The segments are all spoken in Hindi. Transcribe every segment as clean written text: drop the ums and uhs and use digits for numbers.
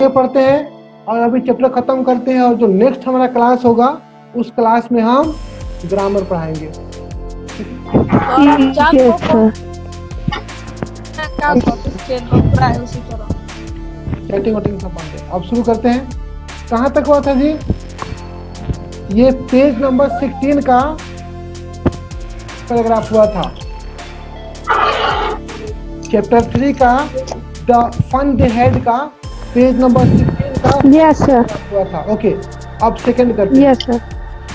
आगे पढ़ते हैं और अभी चैप्टर खत्म करते हैं, और जो नेक्स्ट हमारा क्लास होगा उस क्लास में हम ग्रामर पढ़ाएंगे। और आप क्या टॉपिक चेंज हो रहा है उसी तरह चैटिंग वटिंग सब बंद है। अब शुरू करते हैं। कहाँ तक हुआ था जी? ये पेज नंबर 16 का पैराग्राफ हुआ था। चैप्टर 3 का द फन दे हैड का पेज नंबर 16 का यस सर हुआ था। ओके, अब सेकंड करते हैं। यस सर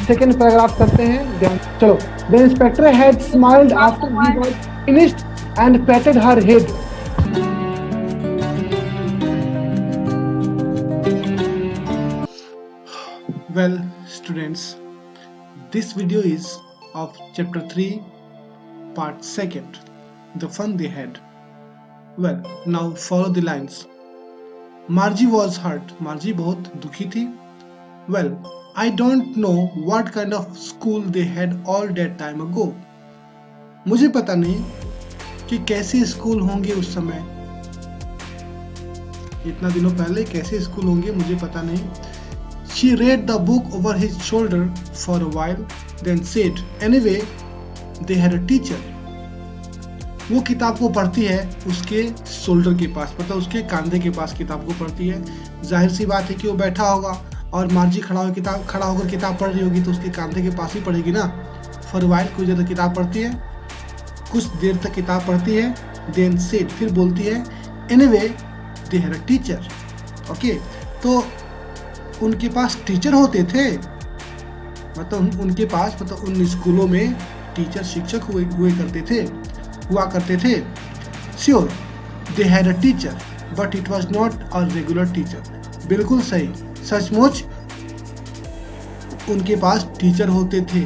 सेकंड पैराग्राफ करते हैं। ध्यान चलो। The inspector had smiled after he was finished and पैटेड her head. Well, students, this video is of chapter 3, part 2nd, the fun they had. Well, now follow the lines. Margie was hurt. Margie बहुत दुखी थी. Well, I don't know what kind of school they had all that time ago. मुझे पता नहीं कि कैसे स्कूल होंगे उस समय, इतना दिनों पहले कैसे स्कूल होंगे मुझे पता नहीं. She read the book over his shoulder for a while, then said, "Anyway, they had a teacher." वो किताब को पढ़ती है उसके शोल्डर के पास, मतलब उसके कंधे के पास किताब को पढ़ती है. जाहिर सी बात है कि वो बैठा होगा और मार्जी खड़ा होकर किताब पढ़ रही होगी तो उसके कंधे के पास ही पढ़ेगी ना. For a while, कुछ देर तक किताब पढ़ती है, कुछ देर तक किताब पढ़ती है. Then said, फिर बोलती है, "Anyway, they had a teacher." Okay, तो उनके पास टीचर होते थे, मतलब उनके पास मतलब उन स्कूलों में टीचर शिक्षक हुआ करते थे. Sure, they had a teacher but it was not a regular teacher. बिल्कुल सही, सचमुच उनके पास टीचर होते थे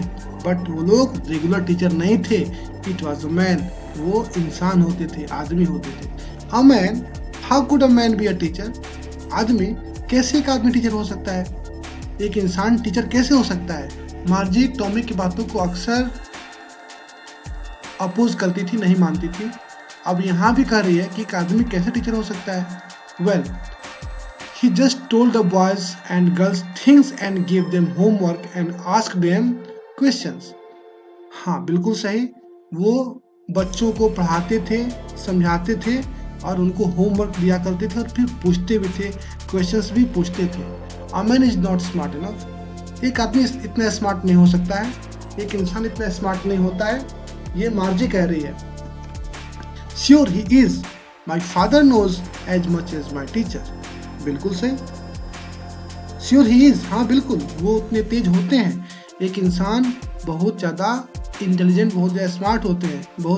बट वो लोग रेगुलर टीचर नहीं थे. इट वाज अ मैन, वो इंसान होते थे, आदमी होते थे. A man, how could a man be a teacher? आदमी, कैसे एक आदमी टीचर हो सकता है? एक इंसान टीचर कैसे हो सकता है? मार्जी टॉमी की बातों को अक्सर अपोज करती थी, नहीं मानती थी. अब यहाँ भी कह रही है कि एक आदमी कैसे टीचर हो सकता है. Well, he just told the boys and girls things and give them homework and ask them questions. हाँ, बिल्कुल सही, वो बच्चों को पढ़ाते थे, समझाते थे और उनको होमवर्क दिया करते थे और फिर पूछते भी थे, क्वेश्चंस भी पूछते थे. A man is not smart enough. एक आदमी इतना स्मार्ट नहीं हो सकता है, एक इंसान इतना स्मार्ट नहीं होता है, ये मार्जी कह रही है. Sure he is, my father knows as much as my teacher. बिल्कुल सही, श्योर ही इज, हाँ बिल्कुल, वो उतने तेज होते हैं. एक इंसान बहुत ज़्यादा इंटेलिजेंट, बहुत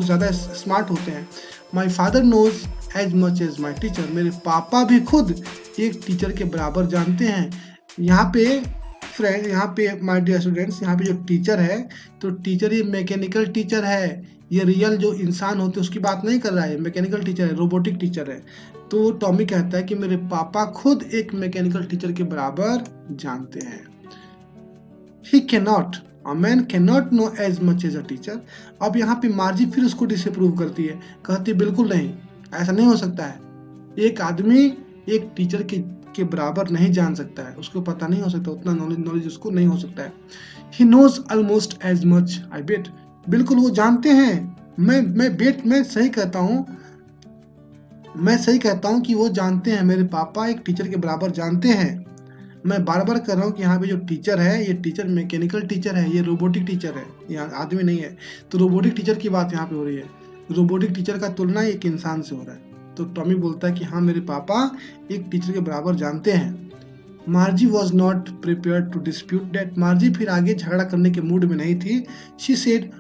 ज़्यादा स्मार्ट होते हैं. My father knows as much as my teacher. मेरे पापा भी खुद एक टीचर के बराबर जानते हैं. यहाँ पे माय डियर स्टूडेंट्स, यहाँ पे जो टीचर है, तो टीचर ये मैकेनिकल टीचर है, ये रियल जो इंसान होते हैं उसकी बात नहीं कर रहा है. मैकेनिकल टीचर है, रोबोटिक टीचर है. तो टॉमी कहता है कि मेरे पापा खुद एक मैकेनिकल टीचर के बराबर जानते हैं. He can not, A man cannot know as much as a teacher. अब यहाँ पे मार्जी फिर उसको डिसअप्रूव करती है, कहती बिल्कुल नहीं, ऐसा नहीं हो सकता है. एक आदमी एक टीचर के बराबर नहीं जान सकता है, उसको पता नहीं हो सकता, उतना नॉलेज उसको नहीं हो सकता है. He knows almost as much, I bet. बिल्कुल वो जानते हैं. मैं सही कहता हूँ कि वो जानते हैं, मेरे पापा एक टीचर के बराबर जानते हैं. मैं बार बार कर रहा हूँ कि यहाँ पे जो टीचर है, ये टीचर मैकेनिकल टीचर है, ये रोबोटिक टीचर है, यहाँ आदमी नहीं है. तो रोबोटिक टीचर की बात यहाँ पे हो रही है. रोबोटिक टीचर का तुलना एक इंसान से हो रहा है. तो टॉमी बोलता है कि हाँ, मेरे पापा एक टीचर के बराबर जानते हैं. Margie was not prepared to dispute that. Margie फिर आगे झगड़ा करने के मूड में नहीं थी. She said,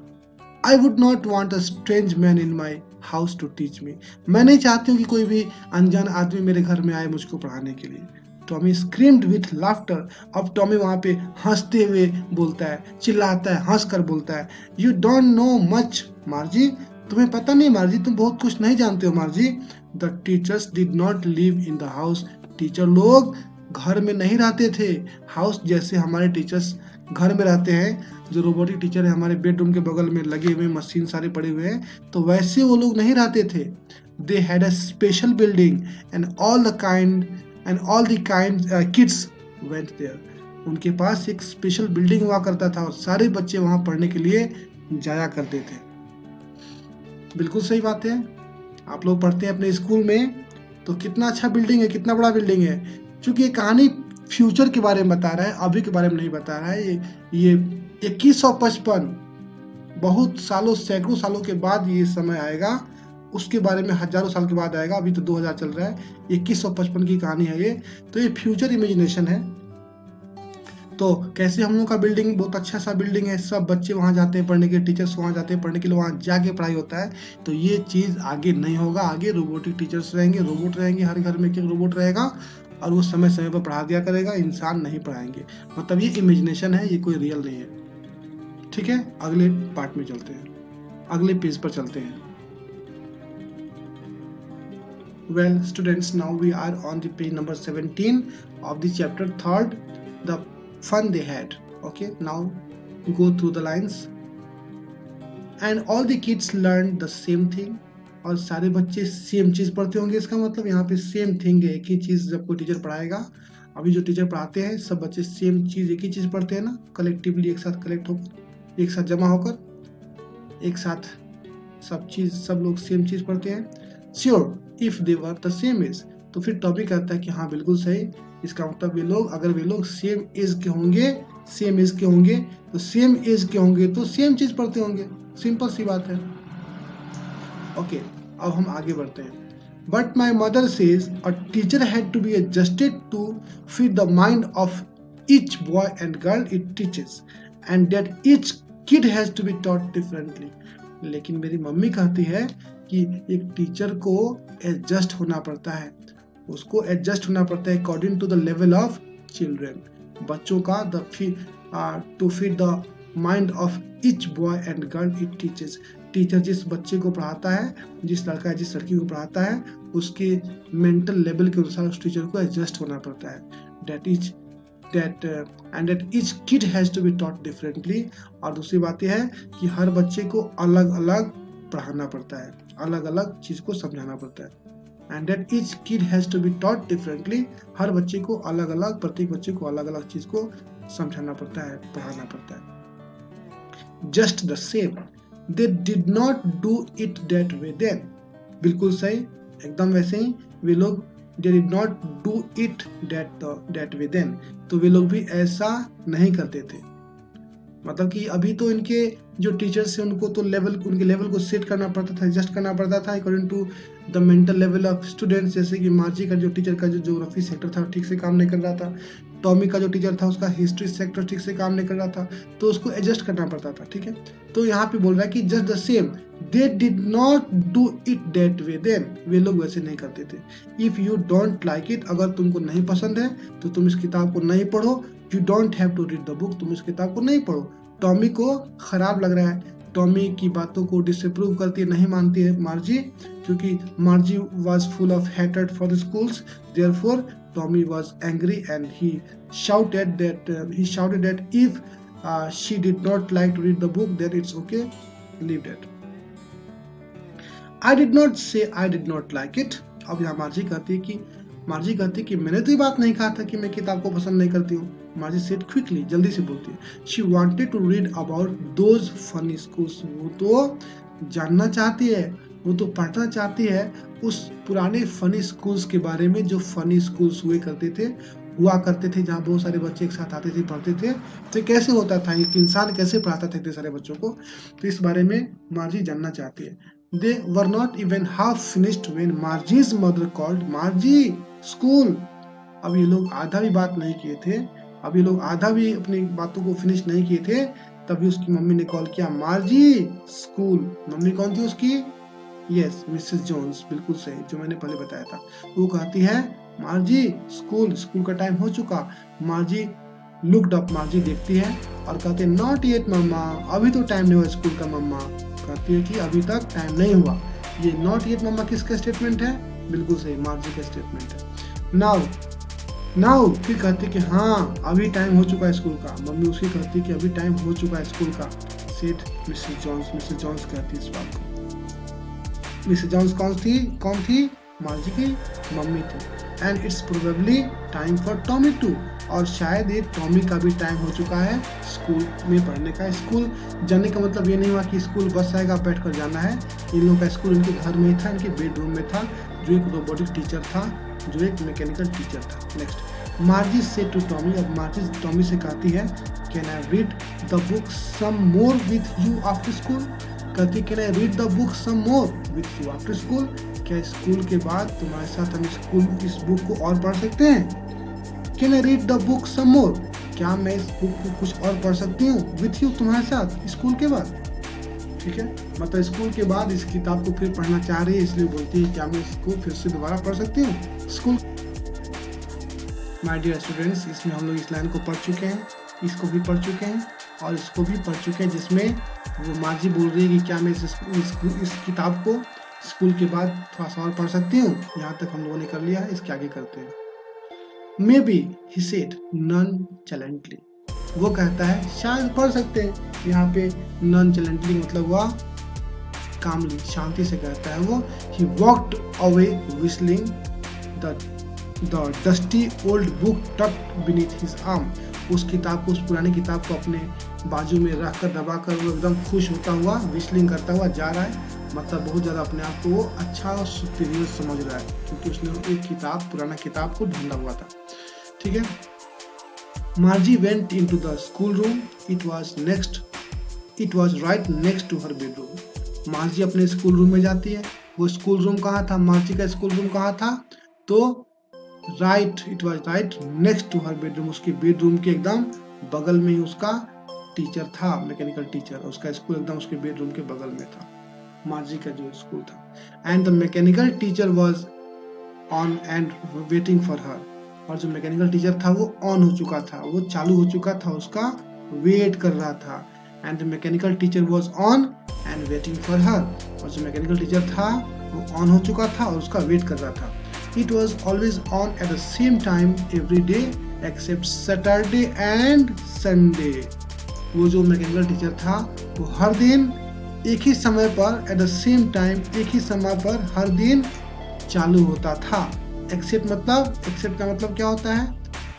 I would not want a strange man in my house to teach me. मैं नहीं चाहती हूँ कि कोई भी अनजान आदमी मेरे घर में आए मुझको पढ़ाने के लिए. Tommy screamed with laughter. अब टॉमी वहाँ पे हंसते हुए बोलता है, चिल्लाता है, हंस कर बोलता है, यू डोंट नो मच मार्जी. तुम्हें पता नहीं मार्जी, तुम बहुत कुछ नहीं जानते हो मार्जी. The teachers did not live in the house. Teacher लोग घर में नहीं रहते थे. हाउस जैसे हमारे टीचर्स घर में रहते हैं, जो रोबोटिक टीचर है हमारे बेडरूम के बगल में लगे हुए मशीन सारे पड़े हुए हैं, तो वैसे वो लोग नहीं रहते थे. They had a special building and all the kind and all the kids went there. उनके पास एक स्पेशल बिल्डिंग हुआ करता था और सारे बच्चे वहां पढ़ने के लिए जाया करते थे। बिल्कुल सही बात है। आप लोग पढ़ते हैं अपने स्कूल में तो कितना अच्छा बिल्डिंग है, कितना बड़ा बिल्डिंग है। क्योंकि ये कहानी फ्यूचर के बारे में बता रहा है, अभी के बारे में नहीं बता रहा है। ये 2155 बहुत सालों, सैकड़ों सालों के बाद ये समय आएगा, उसके बारे में हजारों साल के बाद आएगा। अभी तो 2000 चल रहा है, 2155 की कहानी है ये। तो ये फ्यूचर इमेजिनेशन है। तो कैसे हम लोग का बिल्डिंग बहुत अच्छा सा बिल्डिंग है, सब बच्चे वहां जाते हैं पढ़ने के, टीचर्स वहां जाते हैं पढ़ने के लिए, वहां जाके पढ़ाई होता है। तो ये चीज आगे नहीं होगा। आगे रोबोटिक टीचर्स रहेंगे, रोबोट रहेंगे, हर घर में एक रोबोट रहेगा और वो समय समय पर पढ़ा दिया करेगा, इंसान नहीं पढ़ाएंगे। मतलब ये इमेजिनेशन है, ये कोई रियल नहीं है। ठीक है, अगले पार्ट में चलते हैं, अगले पेज पर चलते हैं। Well, students, now we are on the page number 17 of the chapter 3rd, the fun they had. Okay, now go through the lines. And all the kids learned the same thing. और सारे बच्चे सेम चीज पढ़ते होंगे। इसका मतलब यहाँ पे सेम थिंग है, एक ही चीज जब कोई टीचर पढ़ाएगा। अभी जो टीचर पढ़ाते हैं सब बच्चे सेम चीज, एक ही चीज पढ़ते हैं ना, कलेक्टिवली एक साथ कलेक्ट होकर, एक साथ जमा होकर, एक साथ सब लोग सेम चीज पढ़ते हैं। Sure if they were the same age. तो फिर टॉपिक कहता है कि हाँ बिल्कुल सही। इसका मतलब वे लोग, अगर वे लोग सेम एज के होंगे तो सेम एज के होंगे तो सेम चीज पढ़ते होंगे। सिंपल सी बात है। ओके, अब हम आगे बढ़ते हैं। But my mother says a teacher had to be adjusted to fit the mind of each boy and girl it teaches and that each kid has to be taught differently. लेकिन मेरी मम्मी कहती है कि एक टीचर को एडजस्ट होना पड़ता है, उसको एडजस्ट होना पड़ता है according to the level of children. बच्चों का to fit the mind of each boy and girl it teaches. Teacher जिस बच्चे को पढ़ाता है, जिस लड़का या जिस लड़की को पढ़ाता है, उसके मेंटल लेवल के अनुसार उस टीचर को एडजस्ट होना पड़ता है। that each kid has to be taught differently। और दूसरी बात यह है कि हर बच्चे को अलग अलग पढ़ाना पड़ता है, अलग अलग चीज को समझाना पड़ता है। and that each kid has to be taught differently। हर बच्चे को अलग अलग, प्रत्येक बच्चे को अलग अलग चीज को समझाना पड़ता है, पढ़ाना पड़ता है। just the same they did not do it that way then। बिल्कुल सही, एकदम वैसे ही वे लोग they did not do it that way then। तो वे लोग भी ऐसा नहीं करते थे। मतलब कि अभी तो इनके जो टीचर्स हैं उनको तो उनके लेवल को सेट करना पड़ता था, एडजस्ट करना पड़ता था according to the mental level of students. जैसे कि मार्जी का जो टीचर का जो ज्योग्राफी सेक्टर था ठीक से काम नहीं कर रहा था, टॉमी का जो टीचर था उसका हिस्ट्री सेक्टर ठीक से काम नहीं कर रहा था, तो उसको एडजस्ट करना पड़ता था। ठीक है, तो यहाँ पे बोल रहा है कि just the same they did not do it that way then. वे लोग वैसे नहीं करते थे। If you don't like it, अगर तुमको नहीं पसंद है तो तुम इस किताब को नहीं पढ़ो। You don't have to read the book, तुम इस किताब को नहीं पढ़ो। टॉमी को खराब लग रहा है, टॉमी की बातों को डिसअप्रूव करती है, नहीं मानती है मार्जी, क्योंकि मार्जी was full of hatred for the schools. Therefore Tommy was angry and he shouted that if she did not like to read the book then it's okay, leave that। I did not say I did not like it। अब यहाँ मार्जी कहती है कि मैंने तो ये बात नहीं कहा था कि मैं किताब को पसंद नहीं करती हूँ। मार्जी said quickly, जल्दी से बोलती है। She wanted to read about those funny schools। वो तो जानना चाहती है, वो तो पढ़ना चाहती है उस पुराने फनी स्कूल्स के बारे में, जो फनी स्कूल्स हुआ करते थे जहाँ बहुत सारे बच्चे एक साथ आते थे, पढ़ते थे। तो कैसे होता था, एक इंसान कैसे पढ़ाता था इतने सारे बच्चों को, तो इस बारे में मार्जी जानना चाहती है। They were not even half finished when Margie's mother called। मार्जी school. अब ये लोग आधा भी बात नहीं किए थे, अब ये लोग आधा भी अपनी बातों को फिनिश नहीं किए थे, तभी उसकी मम्मी ने कॉल किया, मार्जी स्कूल। मम्मी कौन थी उसकी? यस, मिसेस जोन्स, बिल्कुल सही, जो मैंने पहले बताया था। वो कहती है मार्जी स्कूल का टाइम हो चुका। मार्जी लुक्ड अप, मार्जी देखती है और कहते हैं नॉट येट मम्मा, अभी तो टाइम नहीं हुआ स्कूल का। मम्मा कहती है कि अभी तक टाइम नहीं हुआ। ये नॉट येट मम्मा किसका स्टेटमेंट है? बिल्कुल सही, मार्जी का स्टेटमेंट है। नाउ फिर कहती है कि हाँ अभी टाइम हो चुका है स्कूल का। मम्मी उसकी कहती है कि अभी टाइम हो चुका है स्कूल का। सेड मिसेस जॉन्स कहती है इस बात को। मिसेस जॉन्स कौन थी? मार्जी की मम्मी थी। And it's probably time for Tommy too, और शायद ये टॉमी का भी टाइम हो चुका है स्कूल में पढ़ने का। स्कूल जाने का मतलब ये नहीं हुआ कि स्कूल बस आएगा बैठ कर जाना है। इन लोगों का स्कूल इनके घर में ही था, इनके बेडरूम में था, जो एक रोबोटिक टीचर था, जो एक मैकेनिकल टीचर था। नेक्स्ट, मार्जी से टू टॉमी, अब मार्जी टॉमी से कहती है can I read the book some more with you after school, कहती can I read the book some more with you after school, क्या स्कूल के बाद तुम्हारे साथ हम इस बुक को और पढ़ सकते हैं। Can I read the book some more, क्या मैं इस बुक को कुछ और पढ़ सकती हूँ विथ यू, तुम्हारे साथ स्कूल के बाद। ठीक है, मतलब स्कूल के बाद इस किताब को फिर पढ़ना चाह रही है, इसलिए बोलती है क्या मैं इसको फिर से दोबारा पढ़ सकती हूँ स्कूल। माय डियर स्टूडेंट्स, इसमें हम लोग इस लाइन को पढ़ चुके हैं, इसको भी पढ़ चुके हैं और इसको भी पढ़ चुके हैं, जिसमें वो मार्जी बोल रही है कि क्या मैं इस किताब को स्कूल के बाद थोड़ा सा और पढ़ सकती हूँ। यहाँ तक हम लोगों ने कर लिया है, इसके आगे करते हैं। मे बी ही सेड नॉनचैलेंटली, वो कहता है शायद पढ़ सकते हैं। यहाँ पे नॉनचैलेंटली मतलब वह कामली, शांति से कहता है वो। He walked away whistling, the dusty old book tucked beneath his arm, उस किताब को, उस पुरानी किताब को अपने बाजू में रख कर दबाकर वो एकदम खुश होता हुआ व्हिस्लिंग करता हुआ जा रहा है। मतलब बहुत ज़्यादा अपने आप को वो अच्छा और सुपीरियर समझ रहा है, क्योंकि उसने एक किताब, पुराना किताब को ढूंढा हुआ था। ठीक है, Margie went into the school room, it was right next to her bedroom. Margie अपने स्कूल रूम में जाती है। वो स्कूल रूम कहाँ था, मार्जी का स्कूल रूम कहाँ था, तो it was right next to her bedroom, उसके बेडरूम के एकदम बगल में ही उसका टीचर था, मैकेनिकल टीचर। उसका स्कूल एकदम उसके बेडरूम के बगल में था, मार्जी का जो स्कूल था। And the mechanical teacher was on and waiting for her, और जो मैकेनिकल टीचर था वो ऑन हो चुका था, वो चालू हो चुका था, उसका वेट कर रहा था। And the mechanical teacher was on and waiting for her, और जो मैकेनिकल टीचर था वो ऑन हो चुका था और उसका वेट कर रहा था। It was always on at the same time every day except Saturday and Sunday, वो जो मैकेनिकल टीचर था वो हर दिन एक ही समय पर, एट द सेम टाइम, एक ही समय पर हर दिन चालू होता था। एक्सेप्ट का मतलब क्या होता है,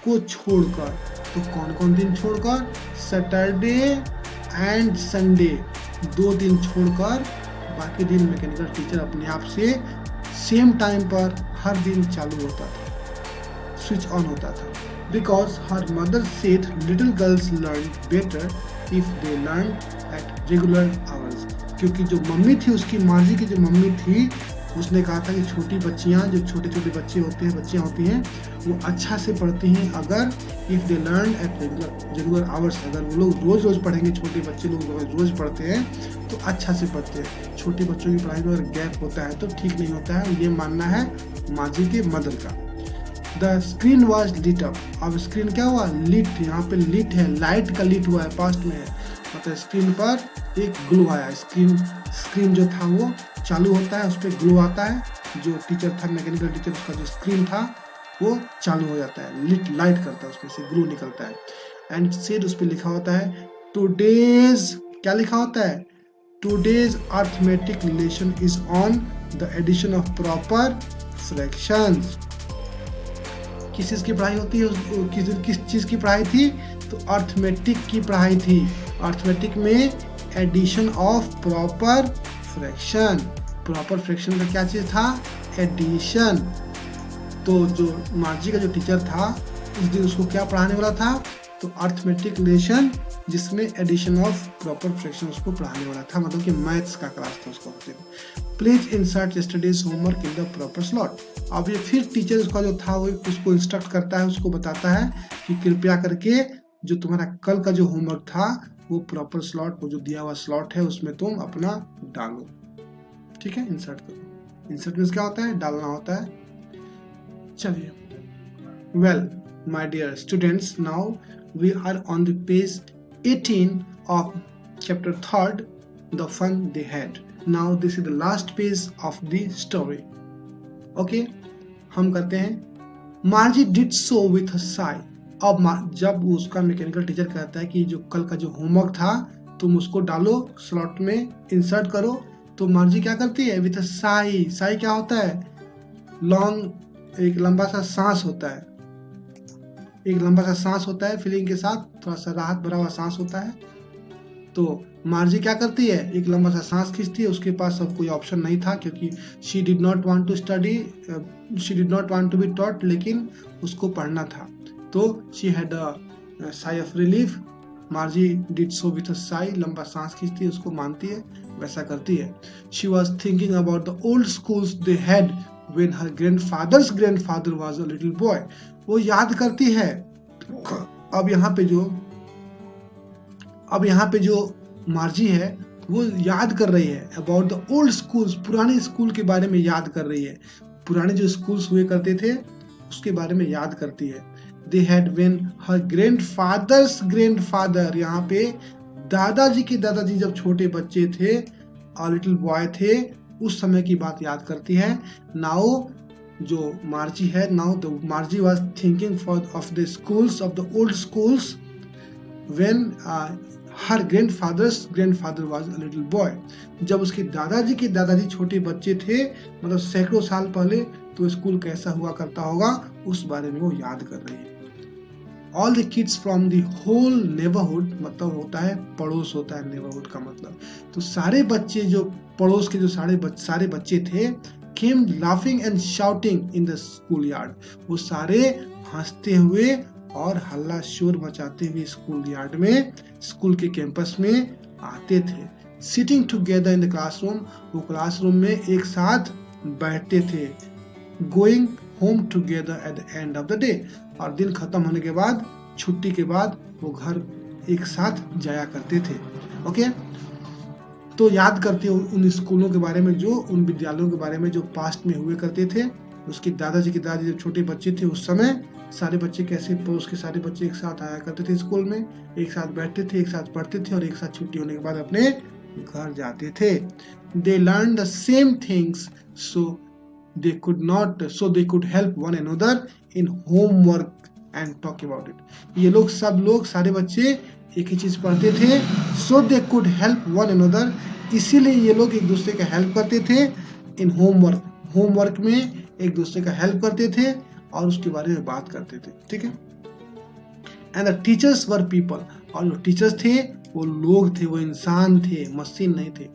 को छोड़कर। तो कौन कौन दिन छोड़कर, सैटरडे एंड संडे, 2 दिन छोड़कर बाकी दिन मैकेनिकल टीचर अपने आप से सेम टाइम पर हर दिन चालू होता था, स्विच ऑन होता था। Because her mother said little girls learn better if they learn at regular hours, क्योंकि जो मम्मी थी उसकी, मार्जी की जो मम्मी थी, उसने कहा था कि छोटी बच्चियां, जो छोटे छोटे बच्चे होते हैं, बच्चियां होती हैं, वो अच्छा से पढ़ती हैं अगर if they learn at regular hours, अगर वो लोग रोज रोज पढ़ेंगे, छोटे बच्चे लोग रोज पढ़ते हैं तो अच्छा से पढ़ते हैं। छोटे बच्चों की पढ़ाई में अगर गैप होता है तो ठीक नहीं होता है, ये मानना है मार्जी के मदर का। The screen was lit up, अब स्क्रीन क्या हुआ, लिट, यहाँ पे लिट है, लाइट का लिट हुआ है, पास्ट में है, मतलब स्क्रीन पर एक ग्लो आया। स्क्रीन जो था वो चालू होता है, उस पर ग्लो आता है, जो टीचर था, मैकेनिकल टीचर, उसका जो स्क्रीन था वो चालू हो जाता है, लाइट करता है, उसमें से ग्लो निकलता है। एंड सेड, उस पर लिखा होता है टुडेज, क्या लिखा होता है, today's arithmetic relation is on the addition of proper fractions. किस चीज की पढ़ाई होती है, किस चीज की पढ़ाई थी, तो अर्थमेटिक की पढ़ाई थी। अर्थमेटिक में addition of proper fraction, proper fraction का क्या चीज था, एडिशन। तो जो मार्जी का जो टीचर था उस दिन उसको क्या पढ़ाने वाला था, तो अर्थमेटिक रिलेशन, जिसमें एडिशन ऑफ प्रॉपर फ्रैक्शन उसको पढ़ाने वाला था, मतलब कि मैथ्स का क्लास था उसको। Please insert yesterday's homework in the proper slot. अब ये फिर टीचर उसका जो था वो उसको इंस्ट्रक्ट करता है, उसको बताता है कि कृपया करके जो तुम्हारा कल का जो होमवर्क था वो प्रॉपर स्लॉट, वो जो दिया हुआ स्लॉट है उसमें तुम अपना डालो। ठीक है, इंसर्ट करो। इंसर्ट मींस क्या होता है, डालना होता है। चलिए, well my dear students, now we are on the page 18 of chapter 3, the fun they had. Now this is the last page of the story. Okay, हम करते हैं। Margie did so with a sigh. अब जब उसका मैकेनिकल टीचर कहता है कि जो कल का जो होमवर्क था तुम उसको डालो स्लॉट में, इंसर्ट करो, तो मार्जी क्या करती है, विथ अ साई। साई क्या होता है, लॉन्ग, एक लंबा सा सांस होता है, एक लंबा सा सांस होता है फीलिंग के साथ, थोड़ा सा राहत भरा हुआ सांस होता है। तो मार्जी क्या करती है, एक लंबा सा सांस खींचती है। उसके पास अब कोई ऑप्शन नहीं था क्योंकि she did not want to study, she did not want to be taught, लेकिन उसको पढ़ना था। तो she had a sigh of relief, Margie did so with a sigh, लंबा सांस खींचती है, उसको मानती है, वैसा करती है। She was thinking about the old schools they had when her grandfather was a little boy. वो याद करती है। अब यहाँ पे जो मार्जी है वो याद कर रही है अबाउट द ओल्ड स्कूल्स, पुराने स्कूल के बारे में याद कर रही है। पुराने जो स्कूल्स हुए करते थे उसके बारे में याद करती है। They had when her grandfathers grandfather, यहाँ पे दादाजी के दादाजी जब छोटे बच्चे थे, लिटिल बॉय थे, उस समय की बात याद करती है। नाउ जो मार्जी है, now the मार्जी was thinking of the schools, of the old schools when her grandfather was a little boy. जब उसके दादाजी के दादाजी छोटे बच्चे थे, मतलब सैकड़ों साल पहले, तो स्कूल कैसा हुआ करता होगा उस बारे में वो याद कर रही है। All the kids from the whole neighbourhood, मतलब होता है पड़ोस, होता है नेबरहुड का मतलब। तो सारे बच्चे जो पड़ोस के जो सारे बच्चे थे, came laughing and shouting in the school yard, वो सारे हंसते हुए और हल्ला शोर मचाते हुए स्कूल यार्ड में, स्कूल के कैंपस में आते थे। Sitting together in the classroom, वो क्लासरूम में एक साथ बैठते थे। Going home together at the end of the day, और दिन खत्म होने के बाद, छुट्टी के बाद वो घर एक साथ जाया करते थे। ओके, तो याद करते हो उन स्कूलों के बारे में, जो उन विद्यालयों के बारे में जो पास्ट में हुए करते थे। उसके दादाजी के दादाजी जब छोटे बच्चे थे उस समय सारे बच्चे कैसे, पड़ोस के सारे बच्चे एक साथ आया करते थे स्कूल में, एक साथ बैठते थे, एक साथ पढ़ते थे और एक साथ छुट्टी होने के बाद अपने घर जाते थे। They learn the same things so they could help one another in homework and talk about it. ये सब लोग सारे बच्चे एक ही चीज पढ़ते थे, so they could help one another, इसीलिए ये लोग एक दूसरे का हेल्प करते थे। इन होमवर्क में एक दूसरे का हेल्प करते थे और उसके बारे में बात करते थे, ठीक है। And the teachers were people, और जो टीचर्स थे वो लोग थे, वो इंसान थे, मशीन नहीं थे।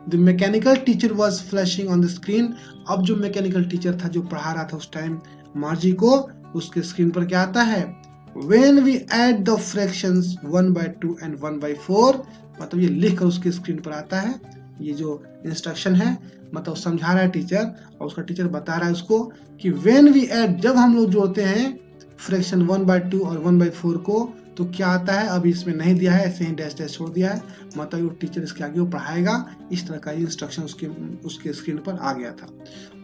The mechanical teacher was flashing on the screen, अब जो मैकेनिकल टीचर था जो पढ़ा रहा था उस टाइम मार्जी को, उसके स्क्रीन पर क्या आता है, when we add the fractions 1/2 and 1/4, मतलब ये लिख कर उसके स्क्रीन पर आता है। ये जो इंस्ट्रक्शन है, मतलब समझा रहा है टीचर, और उसका टीचर बता रहा है उसको कि व्हेन वी ऐड, जब हम लोग जोड़ते हैं फ्रैक्शन 1/2 और 1/4 को, तो क्या आता है, अभी इसमें नहीं दिया है, ऐसे ही डैश डैश छोड़ दिया है, मतलब वो टीचर इसके आगे वो पढ़ाएगा। इस तरह का इंस्ट्रक्शन उसके स्क्रीन पर आ गया था।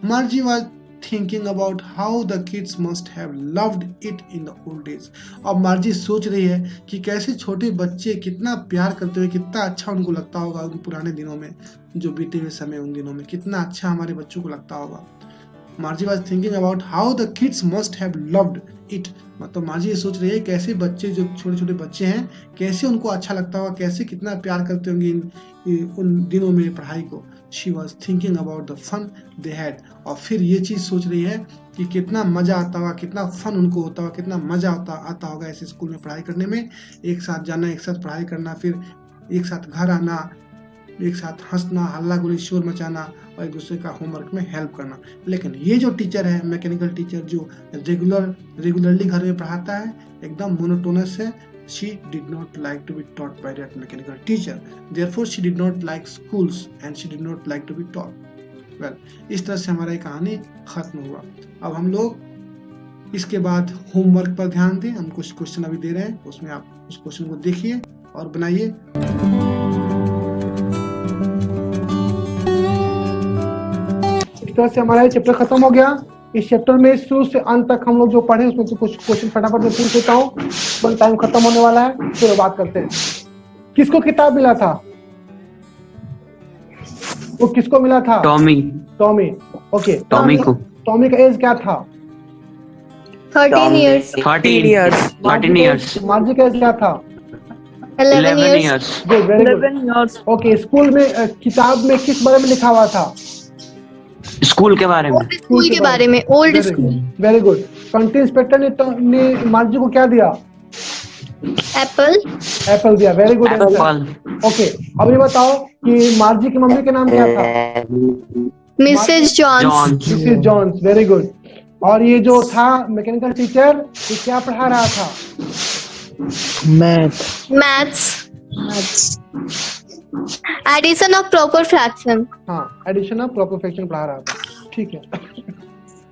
मार्जी was thinking about how the kids must have loved it in the old days. अब मार्जी सोच रही है कि कैसे छोटे बच्चे कितना प्यार करते हुए, कितना अच्छा उनको लगता होगा उन पुराने दिनों में, जो बीते हुए समय, उन दिनों में कितना अच्छा हमारे बच्चों को लगता होगा। मार्जी was thinking about how the kids must have loved it, मतलब मार्जी ये सोच रही है कैसे बच्चे, जो छोटे छोटे बच्चे हैं, कैसे उनको अच्छा लगता होगा, कैसे कितना प्यार करते होंगे उन दिनों में पढ़ाई को। She was thinking about the fun they had, और फिर ये चीज सोच रही है कि कितना मजा आता होगा, कितना फन उनको होता होगा, कितना मजा आता होगा ऐसे स्कूल में पढ़ाई करने में, एक साथ जाना, एक साथ पढ़ाई करना, फिर एक साथ घर आना, एक साथ हंसना, हल्ला गुल्ली शोर मचाना और एक दूसरे का होमवर्क में हेल्प करना। लेकिन ये जो टीचर है, मैकेनिकल टीचर, जो रेगुलरली घर में पढ़ाता है, एकदम मोनोटोनस है। She did not like to be taught by that mechanical teacher. Therefore, she did not like schools and she did not like to be taught. Well, इस तरह से हमारा ये कहानी खत्म हुआ। अब हम लोग इसके बाद होमवर्क पर ध्यान दें। हम कुछ क्वेश्चन अभी दे रहे हैं, उसमें आप उस क्वेश्चन को देखिए और बनाइए। इस तरह से हमारा ये चैप्टर खत्म हो गया। इस चैप्टर में शुरू से अंत तक हम लोग जो पढ़े उसमें से कुछ क्वेश्चन फटाफट में पूछ लेता हूँ, बस टाइम खत्म होने वाला है, फिर बात करते हैं। किसको किताब मिला था? वो किसको मिला था? टॉमी। ओके, टॉमी को। टॉमी का एज क्या था? 13 years. मार्जी का एज क्या था? 11 years. Very good. Okay, school में किताब में किस बारे में लिखा हुआ था? स्कूल के बारे में। स्कूल के बारे में, old school. Very good. Country inspector ने मार्जी को क्या दिया? एप्पल। एप्पल दिया। Very good answer. Apple. Okay, अब ये बताओ कि मार्जी की मम्मी का नाम क्या था? Mrs Johns. Mrs Johns. Very good. और ये जो था मैकेनिकल टीचर, ये क्या पढ़ा रहा था? Maths. Addition of proper fraction. हाँ, एडिशन ऑफ प्रॉपर फ्रैक्शन पढ़ा रहा था। ठीक है।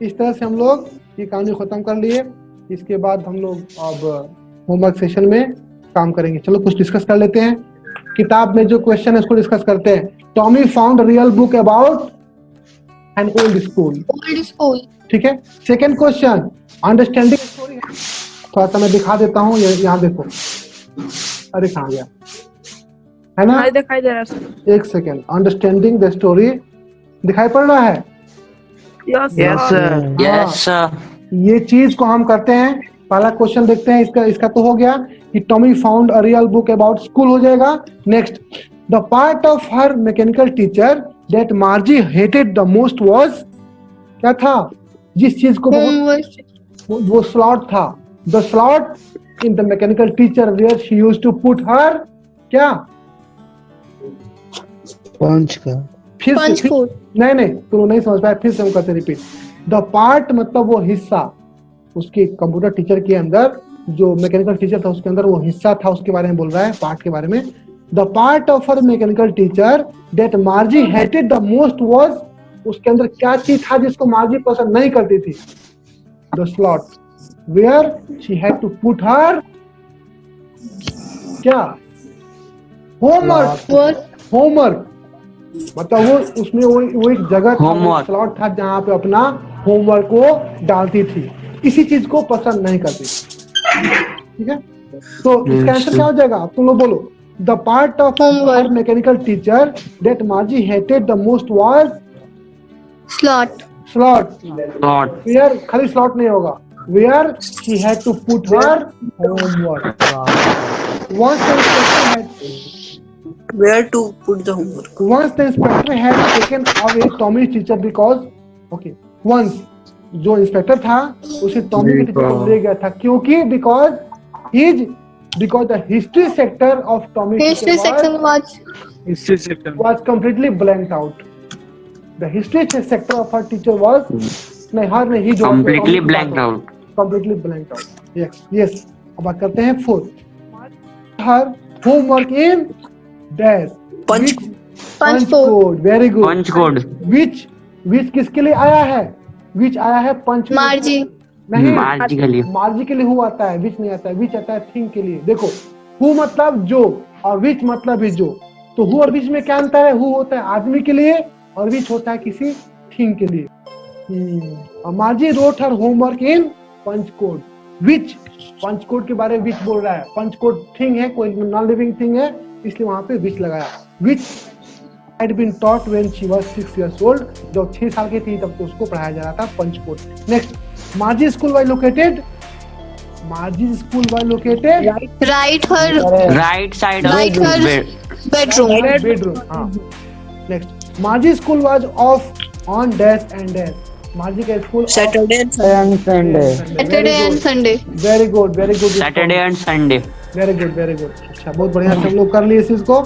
इस तरह से हम लोग ये कहानी खत्म कर लिए। इसके बाद हम लोग अब होमवर्क सेशन में काम करेंगे। चलो कुछ डिस्कस कर लेते हैं। किताब में जो क्वेश्चन है उसको डिस्कस करते हैं। Tommy found real book about an old school. Old school. ठीक है। Second question, understanding story. थोड़ा सा मैं दिखा देता हूँ, यहाँ देखो। अरे कहाँ गया, है ना? दिखाई दे रहा है। एक सेकेंड। अंडरस्टैंडिंग द स्टोरी दिखाई पड़ रहा है? Yes sir. Yes sir. ये चीज को हम करते हैं। पहला क्वेश्चन देखते हैं। इसका तो हो गया कि Tommy found a real book about school हो जाएगा। Next, the part of her mechanical teacher that Margie hated the most was, क्या था? जिस चीज को वो स्लॉट था। The slot in the mechanical teacher where she used to put her, क्या? पंच का। फिर नहीं तुम नहीं समझ पाए, फिर से हम करते रिपीट। द पार्ट मतलब वो हिस्सा, उसके कंप्यूटर टीचर के अंदर जो मैकेनिकल टीचर था उसके अंदर वो हिस्सा था, उसके बारे में बोल रहा है, पार्ट के बारे में। The part of her mechanical teacher that Margie hated the most was, उसके अंदर क्या चीज था जिसको मार्जी पसंद नहीं करती थी? The slot where she had to put her, क्या? होमवर्क मतलब वो उसमें वो एक जगह था, स्लॉट था जहाँ पे अपना होमवर्क को डालती थी। इसी चीज को पसंद नहीं करती। ठीक है, तो इसका आंसर क्या हो जाएगा? तुम लोग बोलो। The part of her mechanical teacher that Margie hated the most was slot. Where, खाली स्लॉट नहीं होगा, where she had to put her homework. Where to put the homework? Once the inspector had taken away Tommy's teacher because, okay, once जो इंस्पेक्टर था उसे टॉमी के टीचर को ले गया था, क्योंकि because the history sector of Tommy's history section was completely blanked out. The history sector of her teacher was नहीं completely blanked out. Yes. अब बात करते हैं fourth. Her homework in dash punch code. Very good. Punch code. Which किसके लिए आया है? Which आया है पंच मार्जी। नहीं, मार्जी के लिए हु आता है, which नहीं आता है। which आता है थिंग के लिए। देखो, हु मतलब जो और which मतलब भी जो। तो हु और which में क्या अंतर है? हु होता है आदमी के लिए और which होता है किसी थिंग के लिए। और Margie wrote her homework in punch code. which punch code के बारे में which बोल रहा है। पंच कोड थिंग है, कोई नॉन लिविंग थिंग है, इसलिए वहां पे which लगाया। which had been taught when she was 6 years old, जब 6 साल की थी तब तो उसको पढ़ाया जा रहा था punch code. Next, Margie school was located right side of bedroom. हाँ। Next, Margie school was off on dash and dash. Margie का school Saturday and Sunday. Very good Saturday and Sunday. Very good. अच्छा, बहुत बढ़िया से हम लोग कर लिए इस चीज को।